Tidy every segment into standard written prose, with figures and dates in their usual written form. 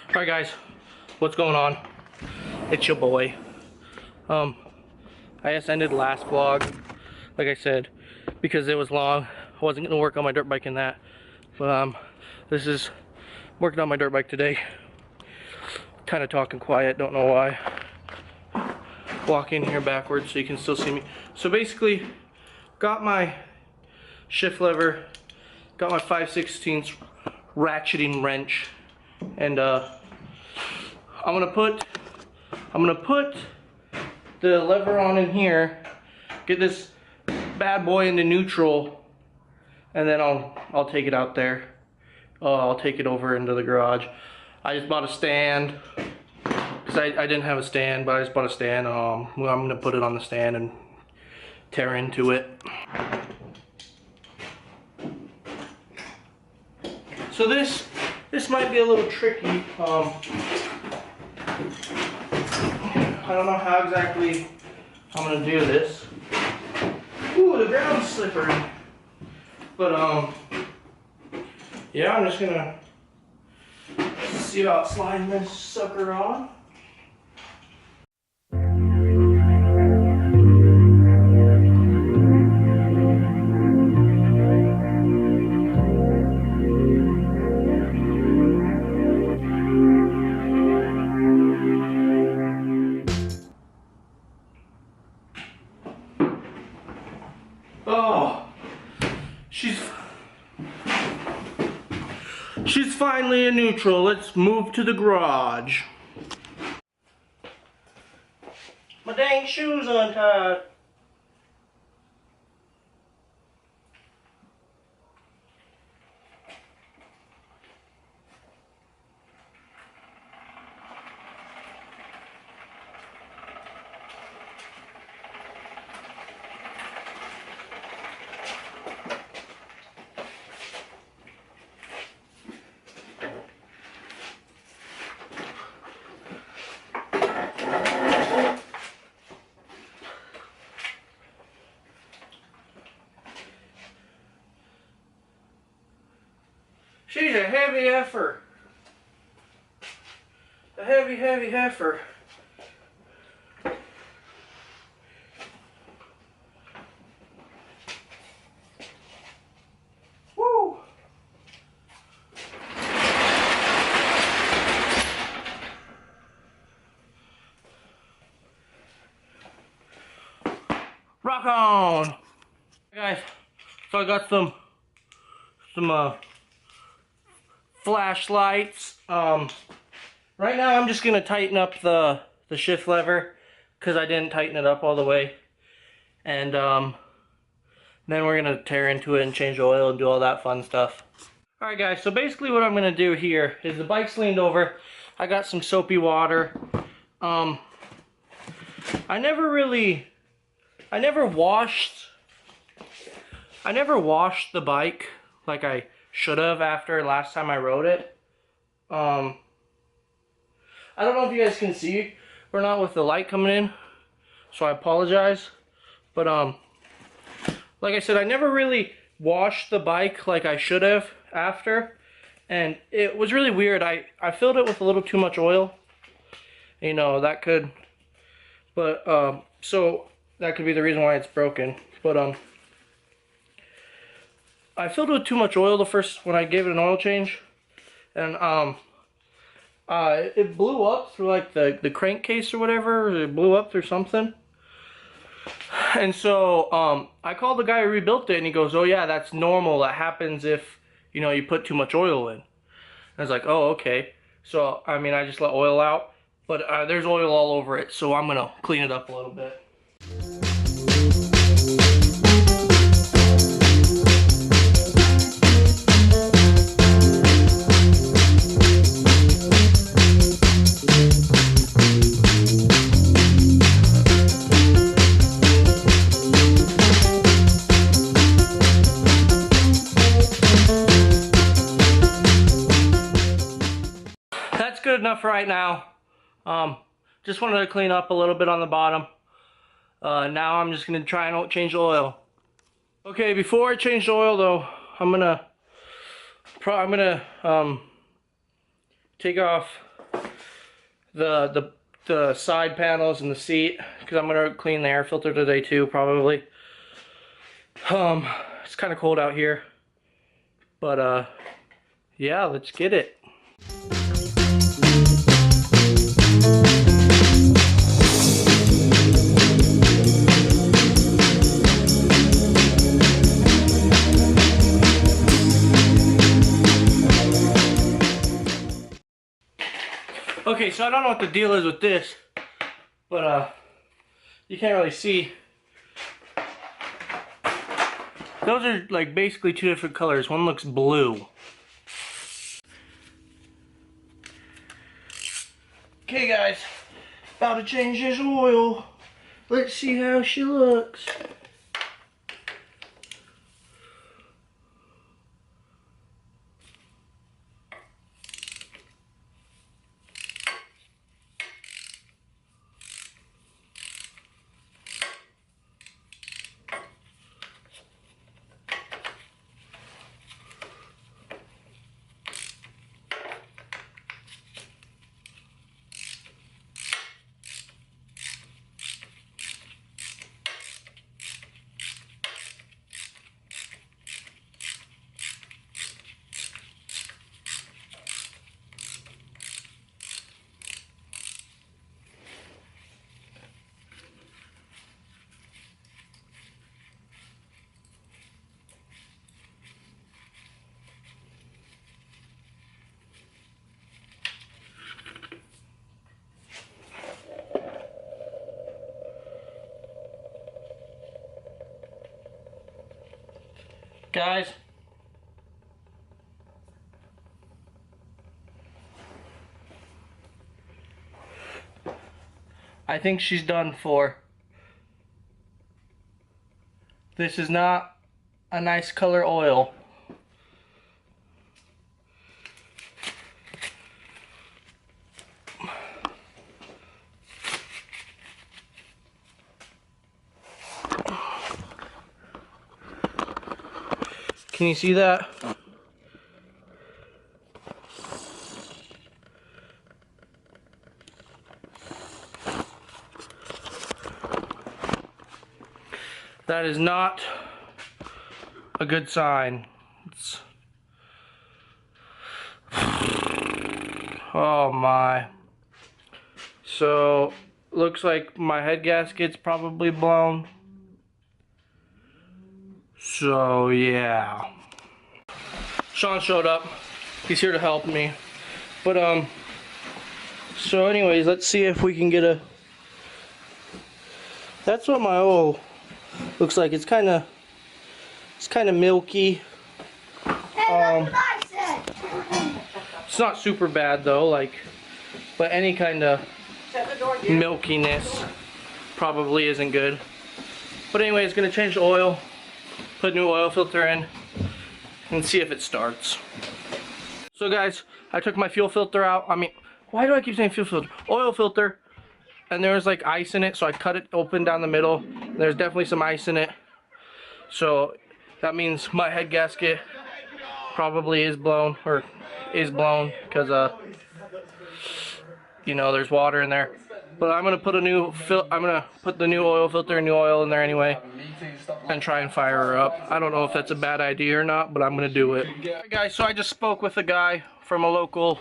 Alright guys, what's going on? It's your boy. I just ended the last vlog, like I said, because it was long. I wasn't gonna work on my dirt bike in that. But this is working on my dirt bike today. Kind of talking quiet, don't know why. Walk in here backwards so you can still see me. So basically, got my shift lever, got my 5/16 ratcheting wrench, and I'm gonna put the lever on in here, get this bad boy into neutral, and then I'll take it out there. I'll take it over into the garage. I just bought a stand because I didn't have a stand, but I just bought a stand. I'm gonna put it on the stand and tear into it. So this might be a little tricky. I don't know how exactly I'm gonna do this. Ooh, the ground's slippery. But yeah, I'm just gonna see about sliding this sucker on. Oh, she's finally in neutral. Let's move to the garage. My dang shoes untied. She's a heavy heifer. A heavy heifer. Woo! Rock on! Guys, so I got some flashlights. Right now I'm just gonna tighten up the shift lever because I didn't tighten it up all the way, and then we're gonna tear into it and change the oil and do all that fun stuff. Alright guys, so basically what I'm gonna do here is the bike's leaned over. I got some soapy water. I never washed the bike like I should have after last time I rode it. I don't know if you guys can see or not with the light coming in, so I apologize. But like I said, I never really washed the bike like I should have after, and it was really weird. I filled it with a little too much oil. You know, that could, but so that could be the reason why it's broken. But I filled it with too much oil when I gave it an oil change, and it blew up through like the crankcase or whatever. It blew up through something, and so I called the guy who rebuilt it, and he goes, "Oh yeah, that's normal. That happens if you put too much oil in." And I was like, "Oh, okay." So I mean, I just let oil out, but there's oil all over it, so I'm gonna clean it up a little bit. Good enough right now. Just wanted to clean up a little bit on the bottom. Now I'm just gonna try and change the oil. Okay, before I change the oil though, I'm gonna take off the side panels and the seat, because I'm gonna clean the air filter today too, probably. It's kind of cold out here, but yeah, let's get it. Okay, so I don't know what the deal is with this, but you can't really see. Those are like basically two different colors. One looks blue. Okay guys, about to change this oil. Let's see how she looks. Guys, I think she's done for. This is not a nice color oil. Can you see that? That is not a good sign. Oh my. So, looks like my head gasket's probably blown. So yeah. Sean showed up. He's here to help me. But so anyways, let's see if we can get a. That's what my oil looks like. It's kind of milky. It's not super bad though, like, but any kind of milkiness probably isn't good. But anyways, gonna change the oil, put a new oil filter in, and see if it starts. So guys, I took my fuel filter out. I mean, why do I keep saying fuel filter? Oil filter. And there was like ice in it, so I cut it open down the middle. There's definitely some ice in it. So that means my head gasket probably is blown, or is blown, because you know, there's water in there. But I'm gonna put a new put the new oil filter and new oil in there anyway, and try and fire her up. I don't know if that's a bad idea or not, but I'm gonna do it. Alright guys, so I just spoke with a guy from a local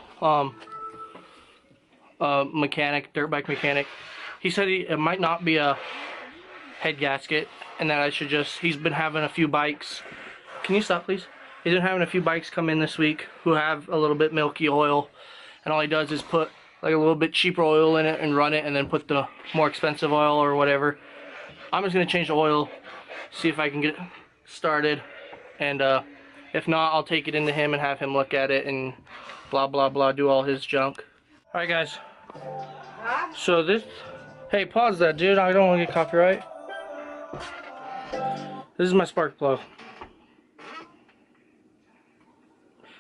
mechanic, dirt bike mechanic. He said it might not be a head gasket, and that I should just, he's been having a few bikes. Can you stop please? He's been having a few bikes come in this week who have a little bit milky oil, and all he does is put like a little bit cheaper oil in it and run it, and then put the more expensive oil or whatever. I'm just gonna change the oil, see if I can get it started, and if not, I'll take it into him and have him look at it and blah blah blah, do all his junk. Alright guys, so this, hey, pause that dude, I don't want to get copyright. This is my spark plug.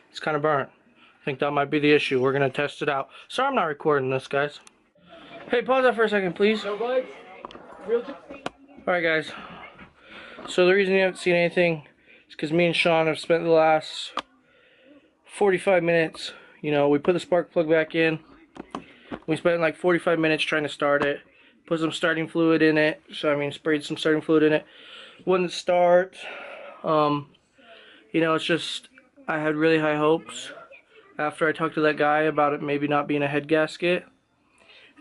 It's kind of burnt. I think that might be the issue. We're gonna test it out. Sorry I'm not recording this, guys. Hey, pause that for a second, please. Alright guys, so the reason you haven't seen anything is because me and Sean have spent the last 45 minutes, you know, we put the spark plug back in, We spent like 45 minutes trying to start it. Put some starting fluid in it. So I mean, sprayed some starting fluid in it. Wouldn't start. You know, it's just I had really high hopes after I talked to that guy about it maybe not being a head gasket,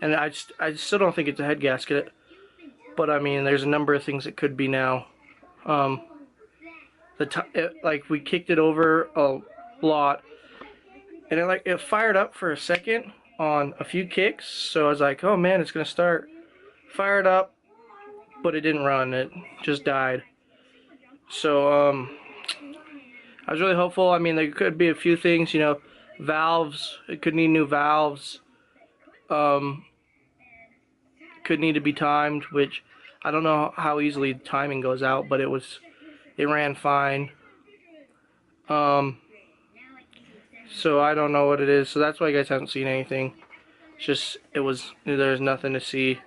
and I still don't think it's a head gasket. But I mean, there's a number of things it could be now. Like we kicked it over a lot, and it fired up for a second on a few kicks. So I was like, oh man, it's gonna start. Fired up, but it didn't run. It just died. So I was really hopeful. I mean, there could be a few things, you know, valves. It could need new valves. Could need to be timed, which I don't know how easily timing goes out, but it ran fine. So I don't know what it is. So that's why you guys haven't seen anything. It's just there's nothing to see.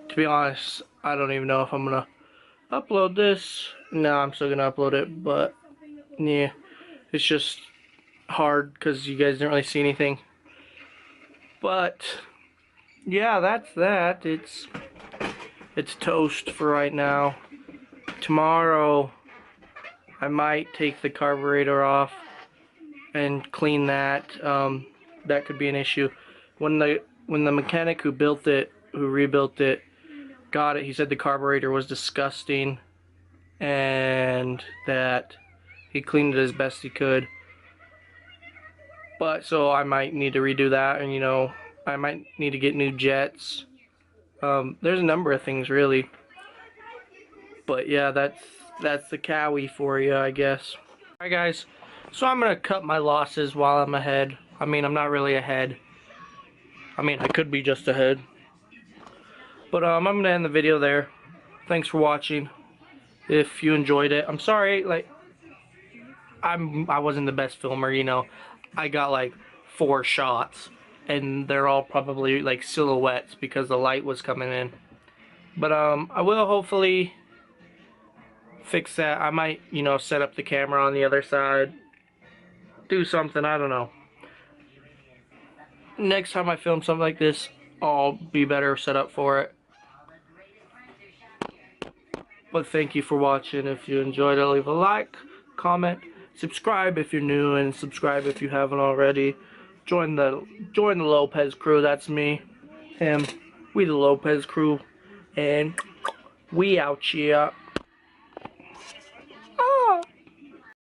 To be honest, I don't even know if I'm gonna upload this. No, I'm still gonna upload it, but yeah, it's just hard because you guys didn't really see anything. But yeah, that's that. It's toast for right now. Tomorrow I might take the carburetor off and clean that. That could be an issue. When the mechanic who rebuilt it, got it, he said the carburetor was disgusting and that he cleaned it as best he could. But so I might need to redo that, and you know, I might need to get new jets. There's a number of things really. But yeah, that's the Cowie for you, I guess. Alright guys, so I'm gonna cut my losses while I'm ahead. I mean, I'm not really ahead. I mean, I could be just ahead. But I'm gonna end the video there. Thanks for watching. If you enjoyed it, I'm sorry, like I wasn't the best filmer, you know. I got like 4 shots and they're all probably like silhouettes because the light was coming in. But I will hopefully fix that. I might, you know, set up the camera on the other side. Do something, I don't know. Next time I film something like this, I'll be better set up for it. But thank you for watching. If you enjoyed it, leave a like, comment, subscribe if you're new, and subscribe if you haven't already. Join the Lopez crew. That's me, him. We the Lopez crew, and we out here.